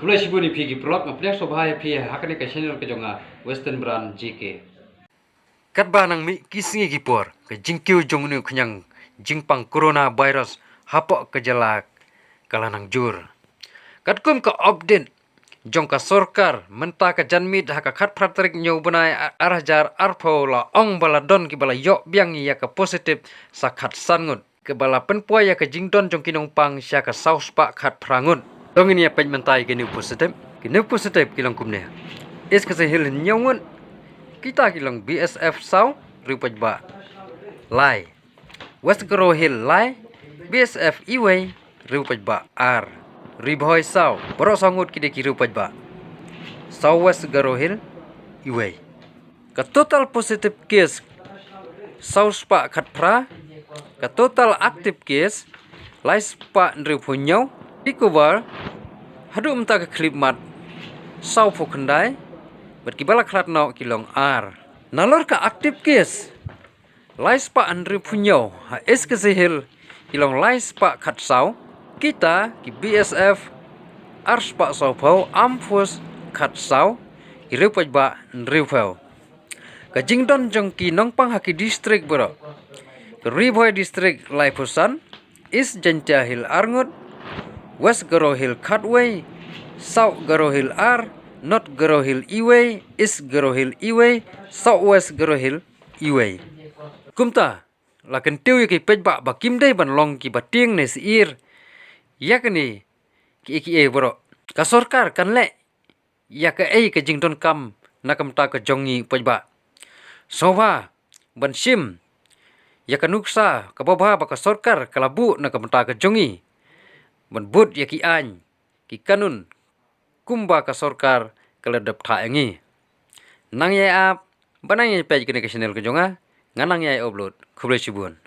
Kulai sibuni pigi blog ngaplek sobhaya pi hakane ka channel ke jonga Western Brand GK. Kat ba nang mi kisingi gipor ke jingkiu jongnu knyang jingpang corona virus hapok ke jalak kalanang jur. Kat kum ka update jong ka sorkar menta ka janmit haka khat pratrik nyau banai arhajar arpho la ong bala don ki bala yok biang ya ka positif sa khat sangut ke bala penpua ya ka jingdon jong kinong pang sya ka saus pa khat prangun. Tong ini apa mentai ke new positif kilong kumne. Is ka sehil nyongun kita kilong BSF sau rupaj ba lai West Garo Hill lai BSF iway rupaj ba ar riboy sau boro sangut kide ki rupaj ba sau West Garo Hill iway ka total positive case sau spa khat pra ka total active case lai spa nrupunyau pikubar hadu umta ka klip mat sau phokhandai bet kibala khlat no kilong ar nalor ka active case laispa andri punyo ha es ke sehil kilong laispa khat sau kita ki BSF arspa sau phau amphus khat sau irupaj ba nriphau ka jingdon jong ki nongpang haki district boro ka riboy district laipusan is janja hil arngut West Garo Hill khatway South Garo Hill ar North Garo Hill iway, East Garo Hill iway, Southwest Garo Hill iway. Kumta, lakan tiu ki pejba ba kimdai ban long ki bating ne siir. Yakni ki boro. Ka sorkar kan le. Ya ka ka jingdon kam nakam ta ka jongi pejba. Soba ban sim. Ya ka nuksa ka baba ba ka sorkar kalabu nakam ta ka jongi. Ban bud ya ki an ki kanun kumba ka sorkar keledap tha engi nang ye ap banang ye page kene ke channel ke jonga nganang ye upload khuble sibun